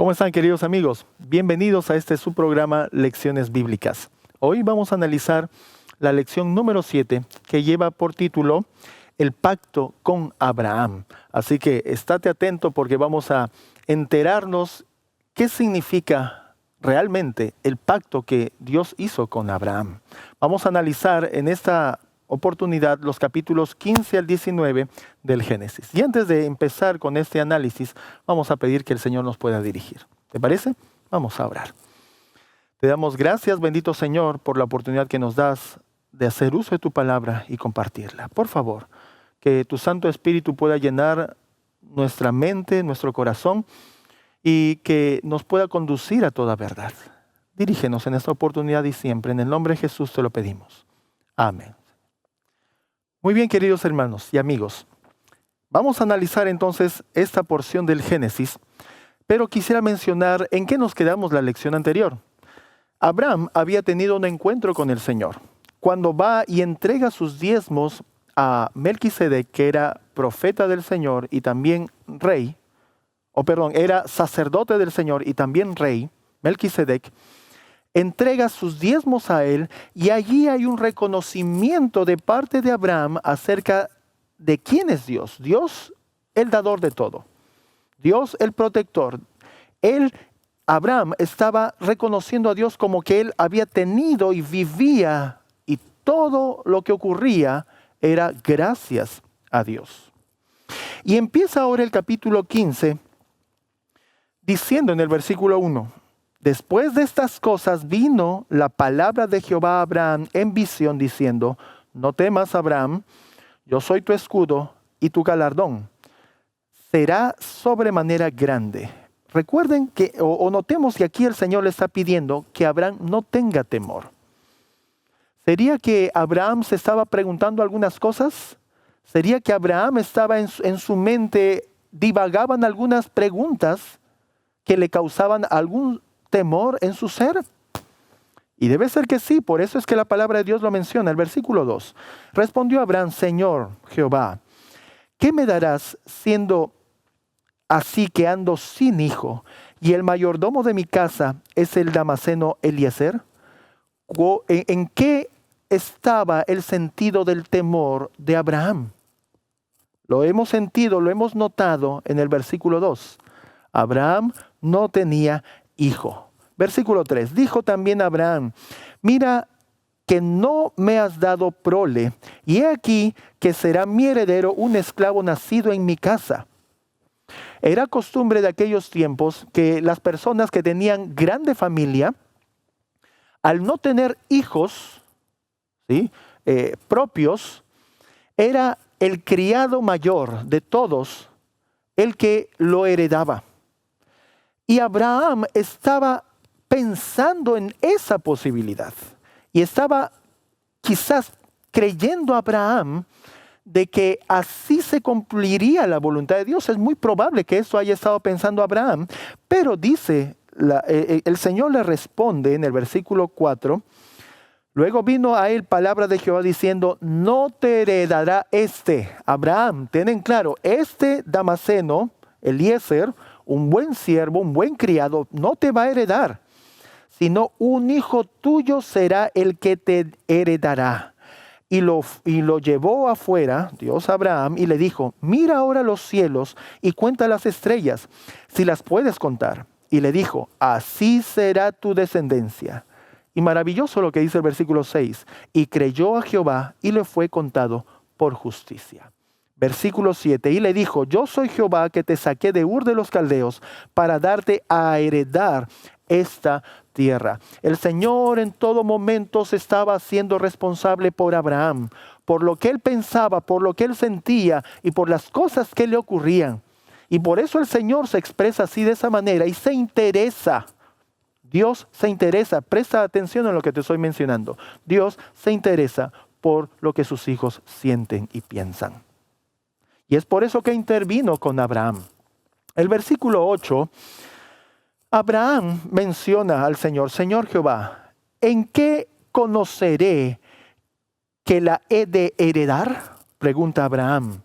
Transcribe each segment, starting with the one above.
¿Cómo están, queridos amigos? Bienvenidos a este su programa Lecciones Bíblicas. Hoy vamos a analizar la lección número 7 que lleva por título El pacto con Abraham. Así que estate atento porque vamos a enterarnos qué significa realmente el pacto que Dios hizo con Abraham. Vamos a analizar en esta oportunidad los capítulos 15 al 19 del Génesis. Y antes de empezar con este análisis, vamos a pedir que el Señor nos pueda dirigir. ¿Te parece? Vamos a orar. Te damos gracias, bendito Señor, por la oportunidad que nos das de hacer uso de tu palabra y compartirla. Por favor, que tu Santo Espíritu pueda llenar nuestra mente, nuestro corazón y que nos pueda conducir a toda verdad. Dirígenos en esta oportunidad y siempre. En el nombre de Jesús te lo pedimos. Amén. Muy bien, queridos hermanos y amigos. Vamos a analizar entonces esta porción del Génesis, pero quisiera mencionar en qué nos quedamos la lección anterior. Abraham había tenido un encuentro con el Señor. Cuando va y entrega sus diezmos a Melquisedec, que era profeta del Señor y también rey, era sacerdote del Señor y también rey, Melquisedec, entrega sus diezmos a él y allí hay un reconocimiento de parte de Abraham acerca de quién es Dios. Dios, el dador de todo. Dios, el protector. Abraham estaba reconociendo a Dios como que él había tenido y vivía y todo lo que ocurría era gracias a Dios. Y empieza ahora el capítulo 15 diciendo en el versículo 1: Después de estas cosas vino la palabra de Jehová a Abraham en visión diciendo: No temas, Abraham, yo soy tu escudo y tu galardón será sobremanera grande. Recuerden que, o notemos que aquí el Señor le está pidiendo que Abraham no tenga temor. ¿Sería que Abraham se estaba preguntando algunas cosas? ¿Sería que Abraham estaba en su mente, divagaban algunas preguntas que le causaban algún temor en su ser? Y debe ser que sí, por eso es que la palabra de Dios lo menciona. El versículo 2. Respondió Abraham: Señor Jehová, ¿qué me darás siendo así que ando sin hijo y el mayordomo de mi casa es el Damaseno Eliezer? ¿En qué estaba el sentido del temor de Abraham? Lo hemos sentido, lo hemos notado en el versículo 2. Abraham no tenía hijo. Versículo 3. Dijo también Abraham: Mira que no me has dado prole, y he aquí que será mi heredero un esclavo nacido en mi casa. Era costumbre de aquellos tiempos que las personas que tenían grande familia, al no tener hijos, ¿sí?, propios, era el criado mayor de todos el que lo heredaba. Y Abraham estaba pensando en esa posibilidad. Y estaba quizás creyendo a Abraham de que así se cumpliría la voluntad de Dios. Es muy probable que eso haya estado pensando Abraham. Pero dice, el Señor le responde en el versículo 4. Luego vino a él palabra de Jehová diciendo: No te heredará Abraham, ten en claro, Damaseno, Eliezer, un buen siervo, un buen criado, no te va a heredar, sino un hijo tuyo será el que te heredará. Y lo llevó afuera, Dios, a Abraham, y le dijo: Mira ahora los cielos y cuenta las estrellas, si las puedes contar. Y le dijo: Así será tu descendencia. Y maravilloso lo que dice el versículo 6. Y creyó a Jehová y le fue contado por justicia. Versículo 7. Y le dijo: Yo soy Jehová que te saqué de Ur de los Caldeos para darte a heredar esta tierra. El Señor en todo momento se estaba haciendo responsable por Abraham, por lo que él pensaba, por lo que él sentía y por las cosas que le ocurrían. Y por eso el Señor se expresa así de esa manera y se interesa. Dios se interesa, presta atención a lo que te estoy mencionando. Dios se interesa por lo que sus hijos sienten y piensan. Y es por eso que intervino con Abraham. El versículo 8, Abraham menciona al Señor: Señor Jehová, ¿en qué conoceré que la he de heredar? Pregunta Abraham.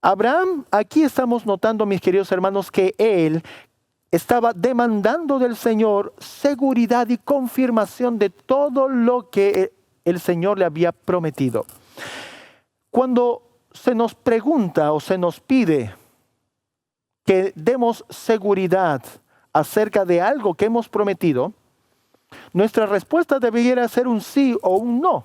Abraham, aquí estamos notando, mis queridos hermanos, que él estaba demandando del Señor seguridad y confirmación de todo lo que el Señor le había prometido. Cuando se nos pregunta o se nos pide que demos seguridad acerca de algo que hemos prometido, nuestra respuesta debería ser un sí o un no.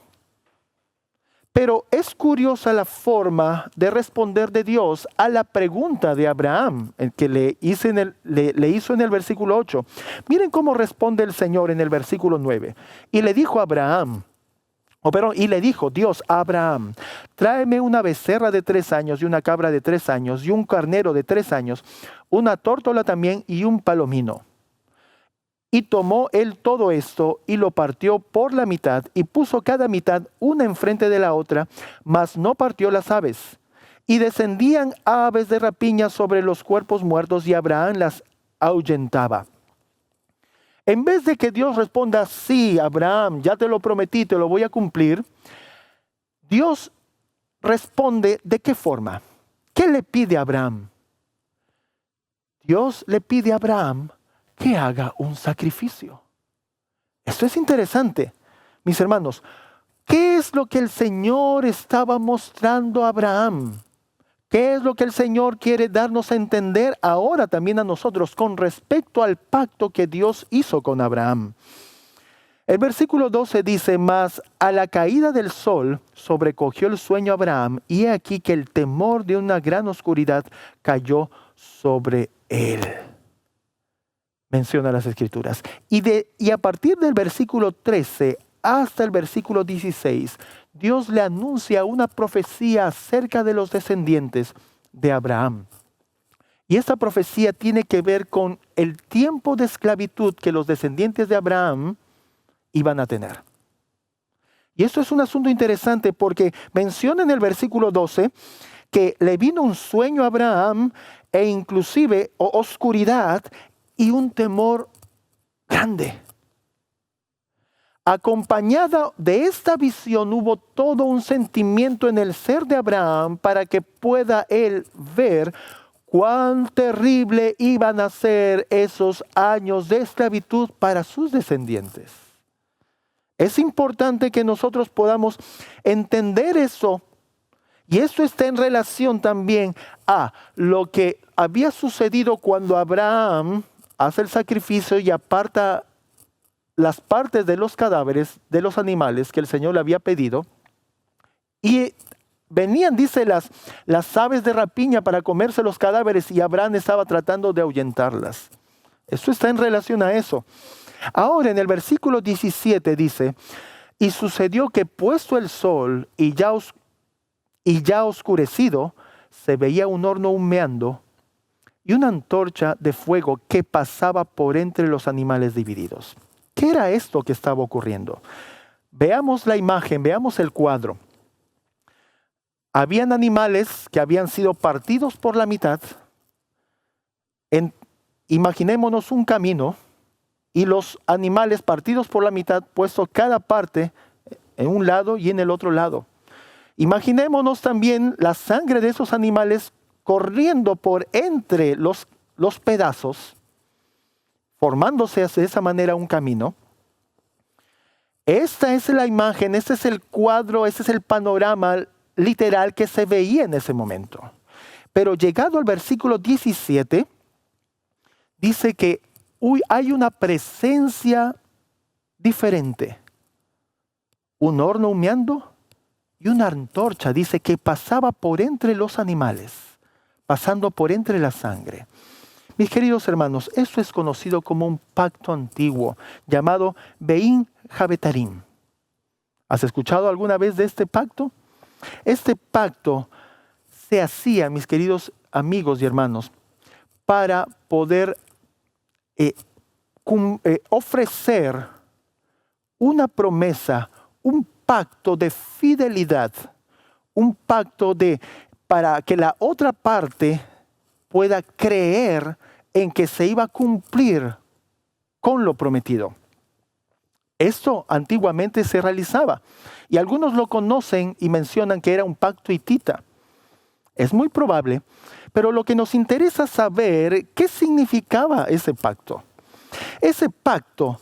Pero es curiosa la forma de responder de Dios a la pregunta de Abraham que le hizo en el versículo 8. Miren cómo responde el Señor en el versículo 9. Y le dijo Dios a Abraham: tráeme una becerra de 3 años y una cabra de 3 años y un carnero de 3 años, una tórtola también y un palomino. Y tomó él todo esto y lo partió por la mitad y puso cada mitad una enfrente de la otra, mas no partió las aves. Y descendían aves de rapiña sobre los cuerpos muertos y Abraham las ahuyentaba. En vez de que Dios responda: sí, Abraham, ya te lo prometí, te lo voy a cumplir, Dios responde ¿de qué forma? ¿Qué le pide a Abraham? Dios le pide a Abraham que haga un sacrificio. Esto es interesante, mis hermanos. ¿Qué es lo que el Señor estaba mostrando a Abraham? ¿Qué es lo que el Señor quiere darnos a entender ahora también a nosotros con respecto al pacto que Dios hizo con Abraham? El versículo 12 dice: mas a la caída del sol sobrecogió el sueño a Abraham, y he aquí que el temor de una gran oscuridad cayó sobre él. Menciona las Escrituras. Y a partir del versículo 13 hasta el versículo 16, Dios le anuncia una profecía acerca de los descendientes de Abraham. Y esta profecía tiene que ver con el tiempo de esclavitud que los descendientes de Abraham iban a tener. Y esto es un asunto interesante porque menciona en el versículo 12 que le vino un sueño a Abraham e inclusive oscuridad y un temor grande. Acompañada de esta visión hubo todo un sentimiento en el ser de Abraham para que pueda él ver cuán terrible iban a ser esos años de esclavitud para sus descendientes. Es importante que nosotros podamos entender eso. Y esto está en relación también a lo que había sucedido cuando Abraham hace el sacrificio y aparta las partes de los cadáveres de los animales que el Señor le había pedido. Y venían, dice, las aves de rapiña para comerse los cadáveres y Abraham estaba tratando de ahuyentarlas. Esto está en relación a eso. Ahora en el versículo 17 dice: y sucedió que puesto el sol y ya oscurecido, se veía un horno humeando y una antorcha de fuego que pasaba por entre los animales divididos. ¿Qué era esto que estaba ocurriendo? Veamos la imagen, veamos el cuadro. Habían animales que habían sido partidos por la mitad. Imaginémonos un camino y los animales partidos por la mitad, puesto cada parte en un lado y en el otro lado. Imaginémonos también la sangre de esos animales corriendo por entre los pedazos, formándose de esa manera un camino. Esta es la imagen, este es el cuadro, este es el panorama literal que se veía en ese momento. Pero llegado al versículo 17, dice que hay una presencia diferente. Un horno humeando y una antorcha, dice, que pasaba por entre los animales, pasando por entre la sangre. Mis queridos hermanos, esto es conocido como un pacto antiguo llamado Bein Habetarim. ¿Has escuchado alguna vez de este pacto? Este pacto se hacía, mis queridos amigos y hermanos, para poder ofrecer una promesa, un pacto de fidelidad, un pacto para que la otra parte pueda creer en que se iba a cumplir con lo prometido. Esto antiguamente se realizaba y algunos lo conocen y mencionan que era un pacto hitita. Es muy probable, pero lo que nos interesa saber, ¿qué significaba ese pacto? Ese pacto,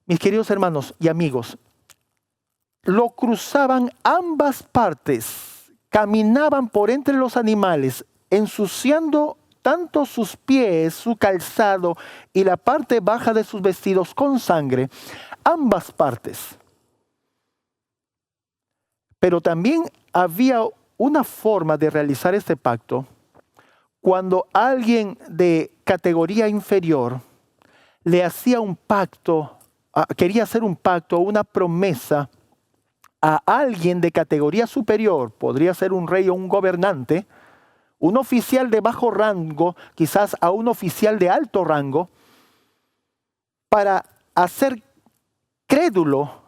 mis queridos hermanos y amigos, lo cruzaban ambas partes, caminaban por entre los animales, ensuciando tanto sus pies, su calzado y la parte baja de sus vestidos con sangre, ambas partes. Pero también había una forma de realizar este pacto cuando alguien de categoría inferior le hacía un pacto, quería hacer un pacto o una promesa a alguien de categoría superior, podría ser un rey o un gobernante, un oficial de bajo rango, quizás a un oficial de alto rango, para hacer crédulo,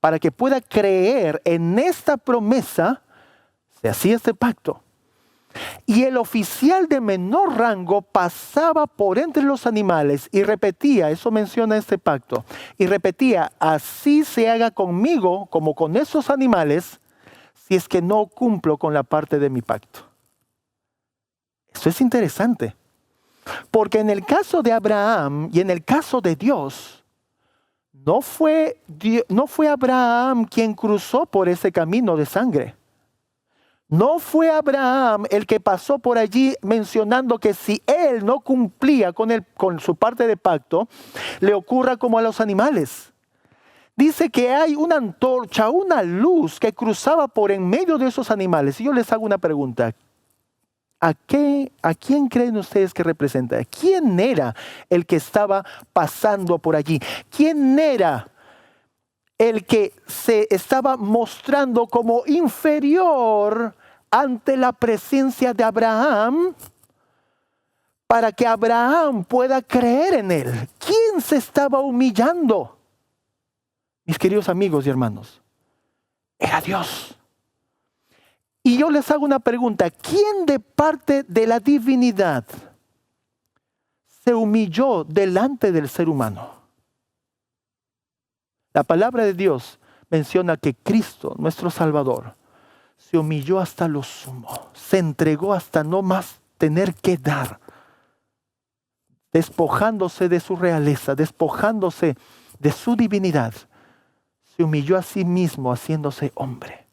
para que pueda creer en esta promesa, se hacía este pacto. Y el oficial de menor rango pasaba por entre los animales y repetía, eso menciona este pacto, y repetía, así se haga conmigo como con esos animales, si es que no cumplo con la parte de mi pacto. Eso es interesante, porque en el caso de Abraham y en el caso de Dios, no fue Abraham quien cruzó por ese camino de sangre. No fue Abraham el que pasó por allí mencionando que si él no cumplía con su parte de pacto, le ocurra como a los animales. Dice que hay una antorcha, una luz que cruzaba por en medio de esos animales. Y yo les hago una pregunta. ¿A quién creen ustedes que representa? ¿Quién era el que estaba pasando por allí? ¿Quién era el que se estaba mostrando como inferior ante la presencia de Abraham para que Abraham pueda creer en él? ¿Quién se estaba humillando? Mis queridos amigos y hermanos, era Dios. Y yo les hago una pregunta, ¿quién de parte de la divinidad se humilló delante del ser humano? La palabra de Dios menciona que Cristo, nuestro Salvador, se humilló hasta lo sumo, se entregó hasta no más tener que dar, despojándose de su realeza, despojándose de su divinidad, se humilló a sí mismo haciéndose hombre.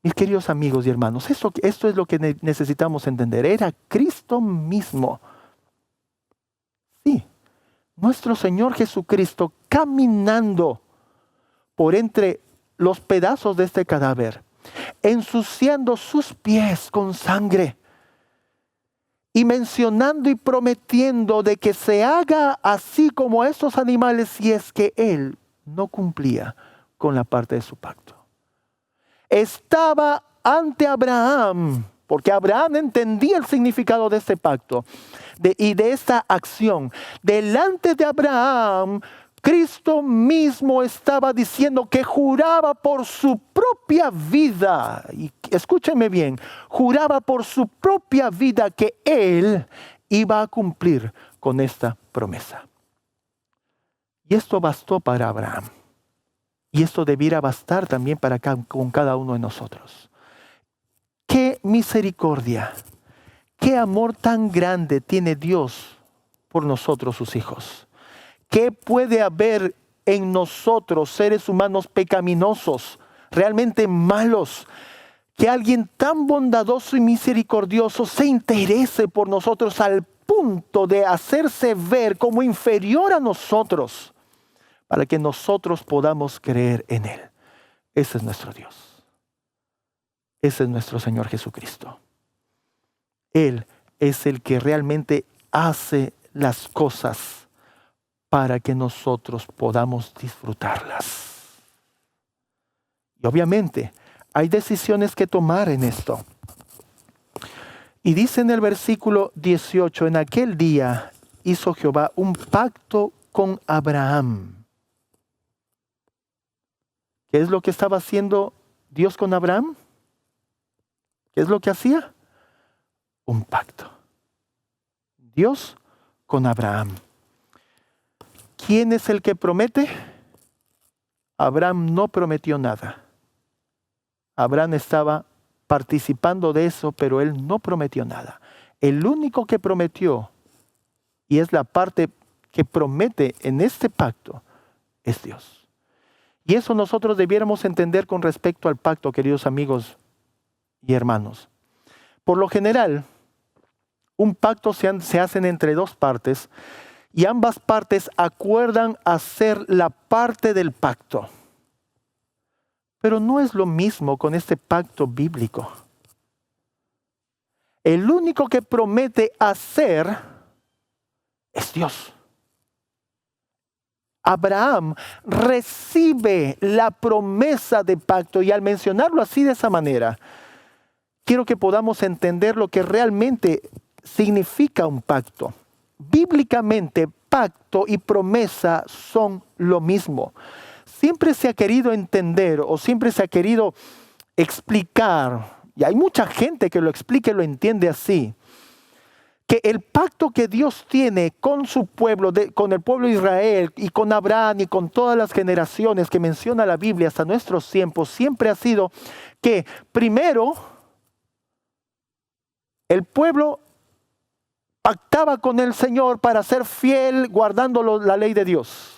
Mis queridos amigos y hermanos, esto es lo que necesitamos entender. Era Cristo mismo. Sí, nuestro Señor Jesucristo caminando por entre los pedazos de este cadáver, ensuciando sus pies con sangre y mencionando y prometiendo de que se haga así como a estos animales si es que Él no cumplía con la parte de su pacto. Estaba ante Abraham, porque Abraham entendía el significado de este pacto y de esta acción. Delante de Abraham, Cristo mismo estaba diciendo que juraba por su propia vida, y escúchenme bien, juraba por su propia vida que Él iba a cumplir con esta promesa. Y esto bastó para Abraham. Y esto debiera bastar también con cada uno de nosotros. Qué misericordia, qué amor tan grande tiene Dios por nosotros, sus hijos. ¿Qué puede haber en nosotros, seres humanos pecaminosos, realmente malos, que alguien tan bondadoso y misericordioso se interese por nosotros al punto de hacerse ver como inferior a nosotros, para que nosotros podamos creer en Él? Ese es nuestro Dios. Ese es nuestro Señor Jesucristo. Él es el que realmente hace las cosas para que nosotros podamos disfrutarlas. Y obviamente hay decisiones que tomar en esto. Y dice en el versículo 18, en aquel día hizo Jehová un pacto con Abraham. ¿Qué es lo que estaba haciendo Dios con Abraham? ¿Qué es lo que hacía? Un pacto. Dios con Abraham. ¿Quién es el que promete? Abraham no prometió nada. Abraham estaba participando de eso, pero él no prometió nada. El único que prometió, y es la parte que promete en este pacto, es Dios. Y eso nosotros debiéramos entender con respecto al pacto, queridos amigos y hermanos. Por lo general, un pacto se hace entre dos partes y ambas partes acuerdan hacer la parte del pacto. Pero no es lo mismo con este pacto bíblico. El único que promete hacer es Dios. Abraham recibe la promesa de pacto, y al mencionarlo así de esa manera, quiero que podamos entender lo que realmente significa un pacto. Bíblicamente, pacto y promesa son lo mismo. Siempre se ha querido entender o siempre se ha querido explicar, y hay mucha gente que lo explica y lo entiende así, que el pacto que Dios tiene con su pueblo, con el pueblo de Israel y con Abraham y con todas las generaciones que menciona la Biblia hasta nuestros tiempos, siempre ha sido que primero el pueblo pactaba con el Señor para ser fiel guardando la ley de Dios.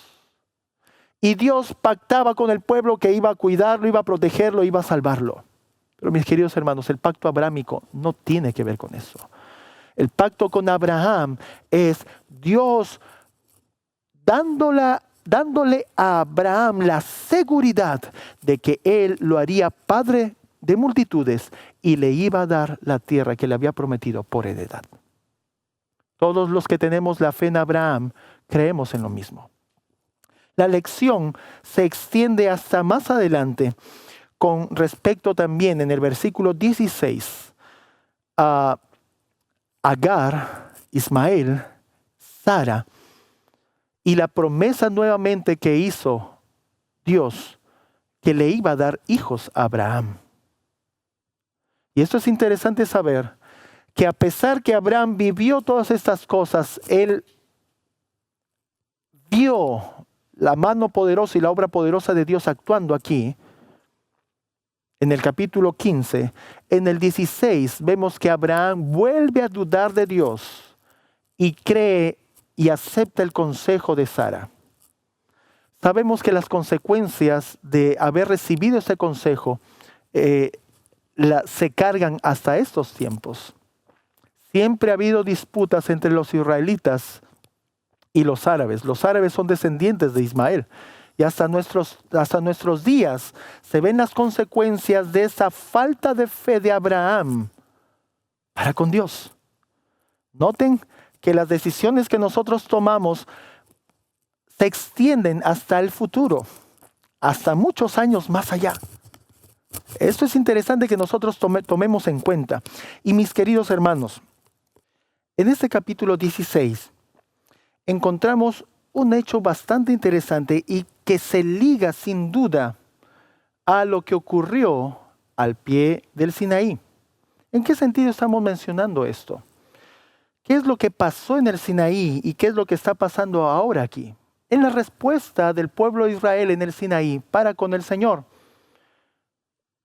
Y Dios pactaba con el pueblo que iba a cuidarlo, iba a protegerlo, iba a salvarlo. Pero mis queridos hermanos, el pacto abrámico no tiene que ver con eso. El pacto con Abraham es Dios dándole a Abraham la seguridad de que él lo haría padre de multitudes y le iba a dar la tierra que le había prometido por heredad. Todos los que tenemos la fe en Abraham creemos en lo mismo. La lección se extiende hasta más adelante con respecto también en el versículo 16 a Agar, Ismael, Sara y la promesa nuevamente que hizo Dios que le iba a dar hijos a Abraham. Y esto es interesante saber que a pesar que Abraham vivió todas estas cosas, él vio la mano poderosa y la obra poderosa de Dios actuando aquí. En el capítulo 15, en el 16, vemos que Abraham vuelve a dudar de Dios y cree y acepta el consejo de Sara. Sabemos que las consecuencias de haber recibido ese consejo se cargan hasta estos tiempos. Siempre ha habido disputas entre los israelitas y los árabes. Los árabes son descendientes de Ismael. Y hasta nuestros días se ven las consecuencias de esa falta de fe de Abraham para con Dios. Noten que las decisiones que nosotros tomamos se extienden hasta el futuro, hasta muchos años más allá. Esto es interesante que nosotros tomemos en cuenta. Y mis queridos hermanos, en este capítulo 16 encontramos un hecho bastante interesante y que se liga sin duda a lo que ocurrió al pie del Sinaí. ¿En qué sentido estamos mencionando esto? ¿Qué es lo que pasó en el Sinaí y qué es lo que está pasando ahora aquí? En la respuesta del pueblo de Israel en el Sinaí para con el Señor.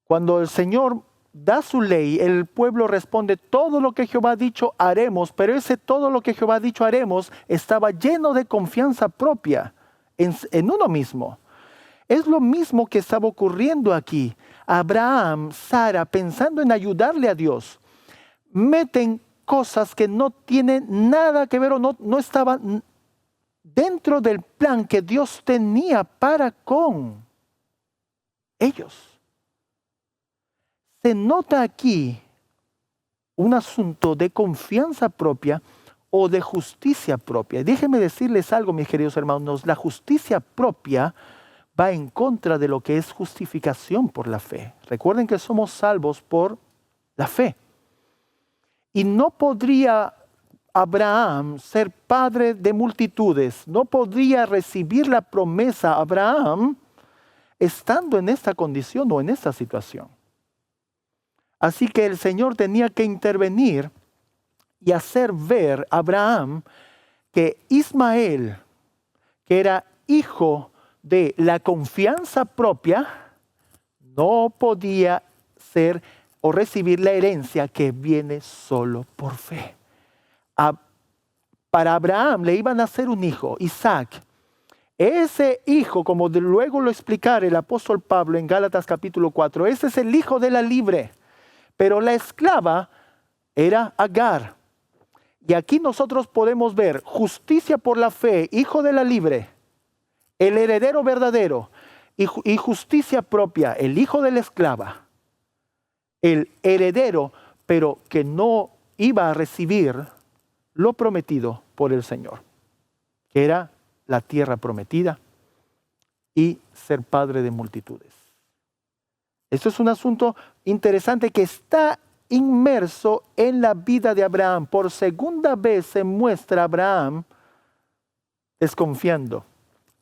Cuando el Señor da su ley, el pueblo responde: todo lo que Jehová ha dicho haremos, pero ese todo lo que Jehová ha dicho haremos estaba lleno de confianza propia en uno mismo. Es lo mismo que estaba ocurriendo aquí. Abraham, Sara, pensando en ayudarle a Dios, meten cosas que no tienen nada que ver o no estaban dentro del plan que Dios tenía para con ellos. Se nota aquí un asunto de confianza propia o de justicia propia. Déjenme decirles algo, mis queridos hermanos. La justicia propia va en contra de lo que es justificación por la fe. Recuerden que somos salvos por la fe. Y no podría Abraham ser padre de multitudes, no podría recibir la promesa Abraham estando en esta condición o en esta situación. Así que el Señor tenía que intervenir y hacer ver a Abraham que Ismael, que era hijo de la confianza propia, no podía ser o recibir la herencia que viene solo por fe. a- para Abraham le iba a nacer un hijo, Isaac. Ese hijo, como luego lo explicará el apóstol Pablo en Gálatas capítulo 4, ese es el hijo de la libre, pero la esclava era Agar. Y aquí nosotros podemos ver justicia por la fe, hijo de la libre, el heredero verdadero, y justicia propia, el hijo de la esclava, el heredero, pero que no iba a recibir lo prometido por el Señor, que era la tierra prometida y ser padre de multitudes. Esto es un asunto interesante que está inmerso en la vida de Abraham. Por segunda vez se muestra a Abraham desconfiando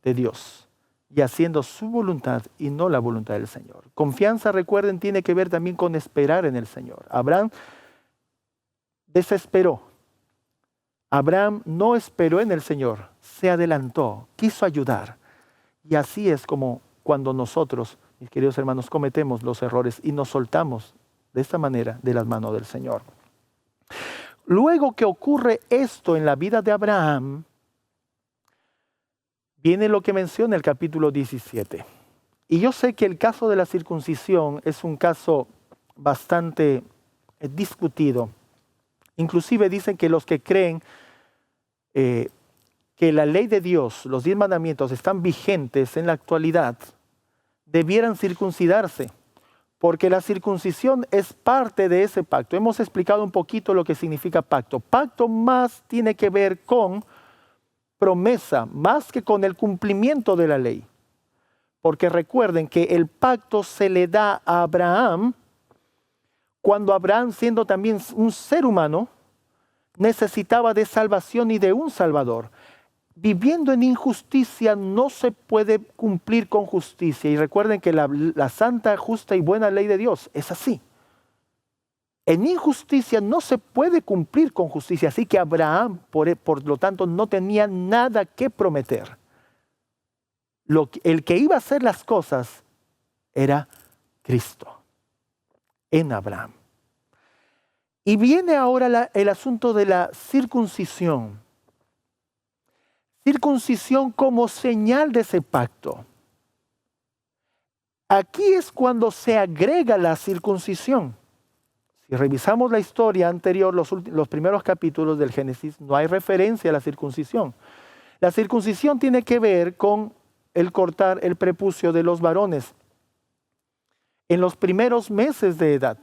de Dios y haciendo su voluntad y no la voluntad del Señor. Confianza, recuerden, tiene que ver también con esperar en el Señor. Abraham desesperó. Abraham no esperó en el Señor, se adelantó, quiso ayudar. Y así es como cuando nosotros, mis queridos hermanos, cometemos los errores y nos soltamos de esta manera de las manos del Señor. Luego que ocurre esto en la vida de Abraham, viene lo que menciona el capítulo 17. Y yo sé que el caso de la circuncisión es un caso bastante discutido. Inclusive dicen que los que creen que la ley de Dios, los 10 mandamientos están vigentes en la actualidad, debieran circuncidarse, porque la circuncisión es parte de ese pacto. Hemos explicado un poquito lo que significa pacto. Pacto más tiene que ver con promesa, más que con el cumplimiento de la ley. Porque recuerden que el pacto se le da a Abraham cuando Abraham, siendo también un ser humano, necesitaba de salvación y de un salvador. Viviendo en injusticia no se puede cumplir con justicia. Y recuerden que la santa, justa y buena ley de Dios es así. En injusticia no se puede cumplir con justicia. Así que Abraham, por lo tanto, no tenía nada que prometer. El que iba a hacer las cosas era Cristo en Abraham. Y viene ahora el asunto de la circuncisión. Circuncisión como señal de ese pacto. Aquí es cuando se agrega la circuncisión. Si revisamos la historia anterior, los primeros capítulos del Génesis, no hay referencia a la circuncisión. La circuncisión tiene que ver con el cortar el prepucio de los varones en los primeros meses de edad.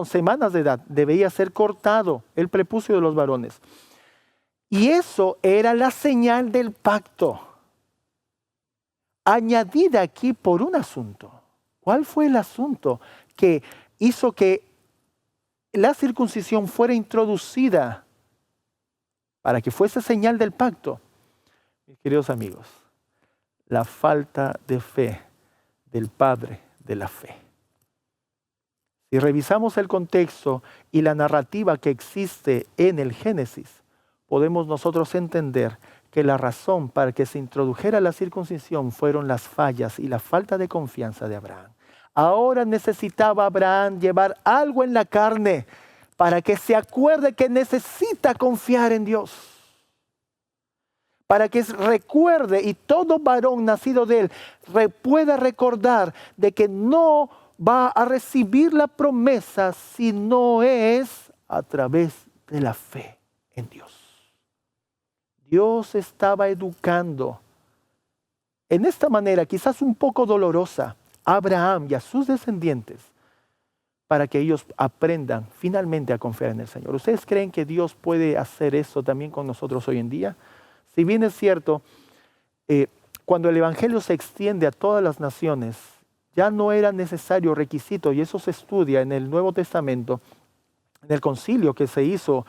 Semanas de edad, debía ser cortado el prepucio de los varones. Y eso era la señal del pacto, añadida aquí por un asunto. ¿Cuál fue el asunto que hizo que la circuncisión fuera introducida para que fuese señal del pacto? Mis queridos amigos, la falta de fe del padre de la fe. Si revisamos el contexto y la narrativa que existe en el Génesis, podemos nosotros entender que la razón para que se introdujera la circuncisión fueron las fallas y la falta de confianza de Abraham. Ahora necesitaba Abraham llevar algo en la carne para que se acuerde que necesita confiar en Dios. Para que recuerde y todo varón nacido de él pueda recordar de que no va a recibir la promesa si no es a través de la fe en Dios. Dios estaba educando en esta manera, quizás un poco dolorosa, a Abraham y a sus descendientes para que ellos aprendan finalmente a confiar en el Señor. ¿Ustedes creen que Dios puede hacer eso también con nosotros hoy en día? Si bien es cierto, cuando el Evangelio se extiende a todas las naciones, ya no era necesario requisito, y eso se estudia en el Nuevo Testamento, en el concilio que se hizo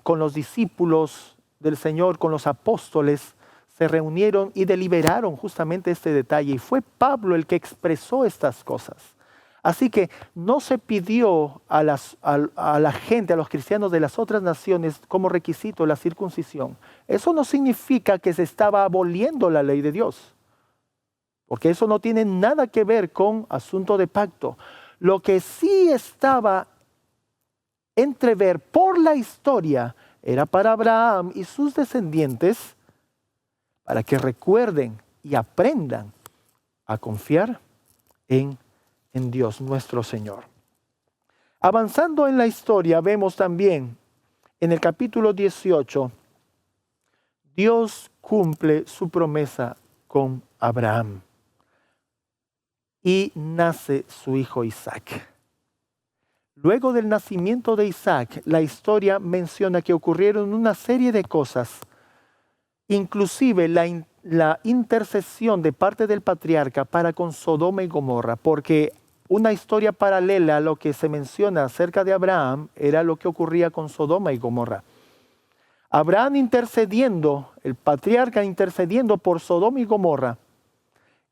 con los discípulos del Señor, con los apóstoles, se reunieron y deliberaron justamente este detalle. Y fue Pablo el que expresó estas cosas. Así que no se pidió a la gente, a los cristianos de las otras naciones, como requisito la circuncisión. Eso no significa que se estaba aboliendo la ley de Dios, porque eso no tiene nada que ver con asunto de pacto. Lo que sí estaba entrever por la historia era para Abraham y sus descendientes, para que recuerden y aprendan a confiar en Dios nuestro Señor. Avanzando en la historia, vemos también en el capítulo 18, Dios cumple su promesa con Abraham y nace su hijo Isaac. Luego del nacimiento de Isaac, la historia menciona que ocurrieron una serie de cosas, inclusive la intercesión de parte del patriarca para con Sodoma y Gomorra, porque una historia paralela a lo que se menciona acerca de Abraham era lo que ocurría con Sodoma y Gomorra. Abraham intercediendo, el patriarca intercediendo por Sodoma y Gomorra.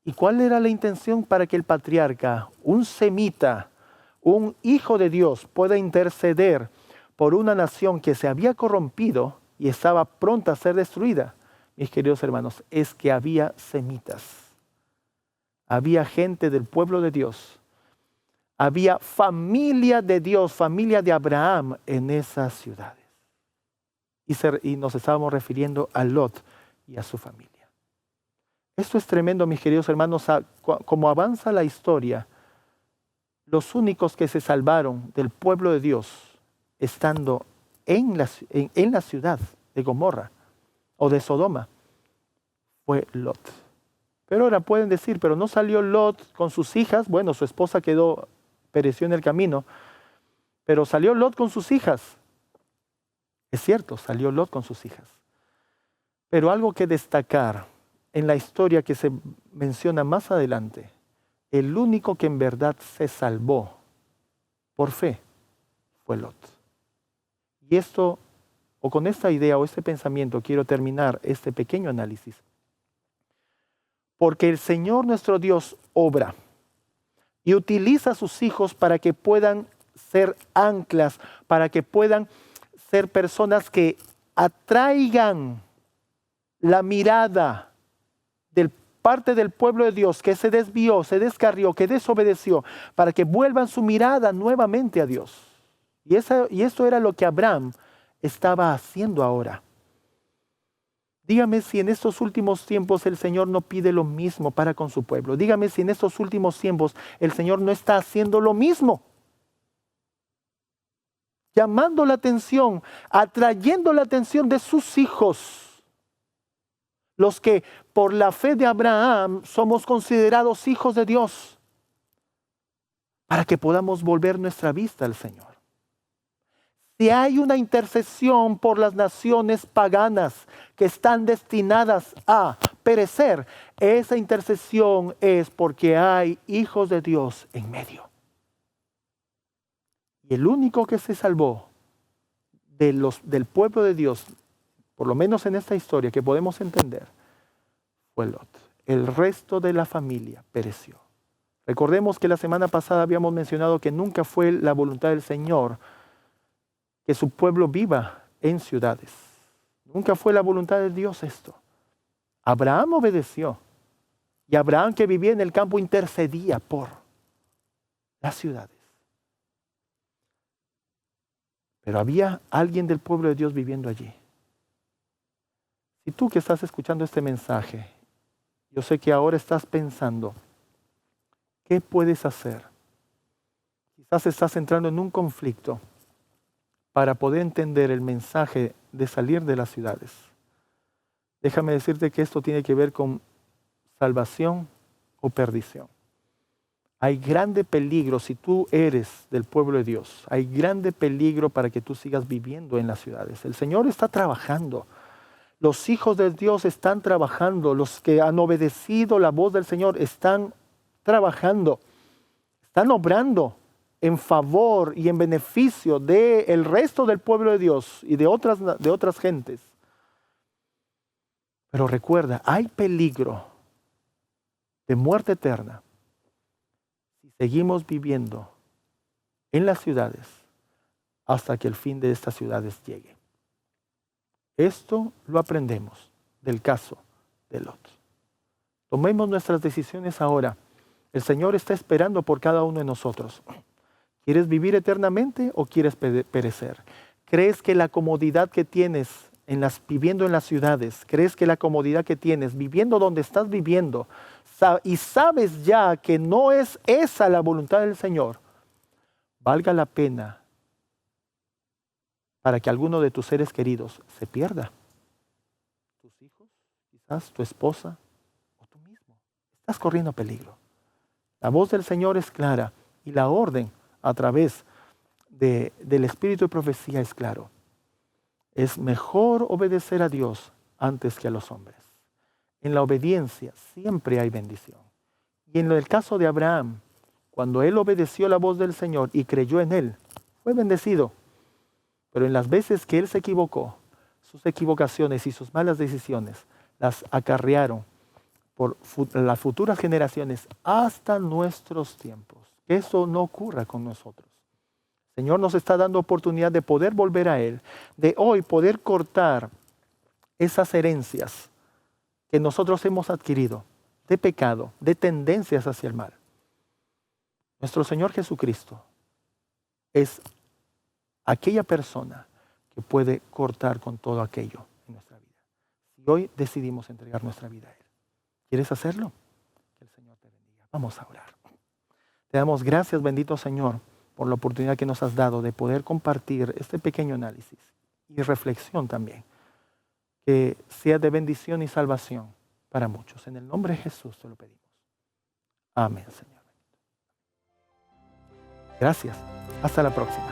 ¿Y cuál era la intención para que el patriarca, un semita, un hijo de Dios, pueda interceder por una nación que se había corrompido y estaba pronta a ser destruida? Mis queridos hermanos, es que había semitas, había gente del pueblo de Dios, había familia de Dios, familia de Abraham en esas ciudades. Y nos estábamos refiriendo a Lot y a su familia. Esto es tremendo, mis queridos hermanos, como avanza la historia. Los únicos que se salvaron del pueblo de Dios estando en la ciudad de Gomorra o de Sodoma fue Lot. Pero ahora pueden decir, pero no salió Lot con sus hijas. Bueno, su esposa pereció en el camino, pero salió Lot con sus hijas. Es cierto, salió Lot con sus hijas. Pero algo que destacar en la historia que se menciona más adelante, el único que en verdad se salvó por fe fue Lot. Y esto, o con esta idea o este pensamiento, quiero terminar este pequeño análisis. Porque el Señor nuestro Dios obra y utiliza a sus hijos para que puedan ser anclas, para que puedan ser personas que atraigan la mirada de parte del pueblo de Dios que se desvió, se descarrió, que desobedeció, para que vuelvan su mirada nuevamente a Dios. Y esto era lo que Abraham estaba haciendo ahora. Dígame si en estos últimos tiempos el Señor no pide lo mismo para con su pueblo. Dígame si en estos últimos tiempos el Señor no está haciendo lo mismo. Llamando la atención, atrayendo la atención de sus hijos. Los que por la fe de Abraham somos considerados hijos de Dios. Para que podamos volver nuestra vista al Señor. Si hay una intercesión por las naciones paganas que están destinadas a perecer, esa intercesión es porque hay hijos de Dios en medio. Y el único que se salvó del pueblo de Dios, por lo menos en esta historia que podemos entender, fue Lot. El resto de la familia pereció. Recordemos que la semana pasada habíamos mencionado que nunca fue la voluntad del Señor que su pueblo viva en ciudades. Nunca fue la voluntad de Dios esto. Abraham obedeció. Y Abraham, que vivía en el campo, intercedía por las ciudades. Pero había alguien del pueblo de Dios viviendo allí. Si tú que estás escuchando este mensaje, yo sé que ahora estás pensando, ¿qué puedes hacer? Quizás estás entrando en un conflicto para poder entender el mensaje de salir de las ciudades. Déjame decirte que esto tiene que ver con salvación o perdición. Hay grande peligro si tú eres del pueblo de Dios. Hay grande peligro para que tú sigas viviendo en las ciudades. El Señor está trabajando. Los hijos de Dios están trabajando. Los que han obedecido la voz del Señor están trabajando. Están obrando en favor y en beneficio del resto del pueblo de Dios y de otras gentes. Pero recuerda, hay peligro de muerte eterna si seguimos viviendo en las ciudades hasta que el fin de estas ciudades llegue. Esto lo aprendemos del caso de Lot. Tomemos nuestras decisiones ahora. El Señor está esperando por cada uno de nosotros. ¿Quieres vivir eternamente o quieres perecer? ¿Crees que la comodidad que tienes viviendo en las ciudades, crees que la comodidad que tienes viviendo donde estás viviendo y sabes ya que no es esa la voluntad del Señor, valga la pena para que alguno de tus seres queridos se pierda? Tus hijos, quizás tu esposa o tú mismo. Estás corriendo peligro. La voz del Señor es clara y la orden a través del Espíritu de profecía es claro. Es mejor obedecer a Dios antes que a los hombres. En la obediencia siempre hay bendición. Y en el caso de Abraham, cuando él obedeció la voz del Señor y creyó en él, fue bendecido. Pero en las veces que él se equivocó, sus equivocaciones y sus malas decisiones las acarrearon por las futuras generaciones hasta nuestros tiempos. Que eso no ocurra con nosotros. El Señor nos está dando oportunidad de poder volver a Él, de hoy poder cortar esas herencias que nosotros hemos adquirido de pecado, de tendencias hacia el mal. Nuestro Señor Jesucristo es aquella persona que puede cortar con todo aquello en nuestra vida. Si hoy decidimos entregar nuestra vida a Él, ¿quieres hacerlo? Que el Señor te bendiga. Vamos a orar. Te damos gracias, bendito Señor, por la oportunidad que nos has dado de poder compartir este pequeño análisis y reflexión también, que sea de bendición y salvación para muchos. En el nombre de Jesús te lo pedimos. Amén, Señor. Gracias. Hasta la próxima.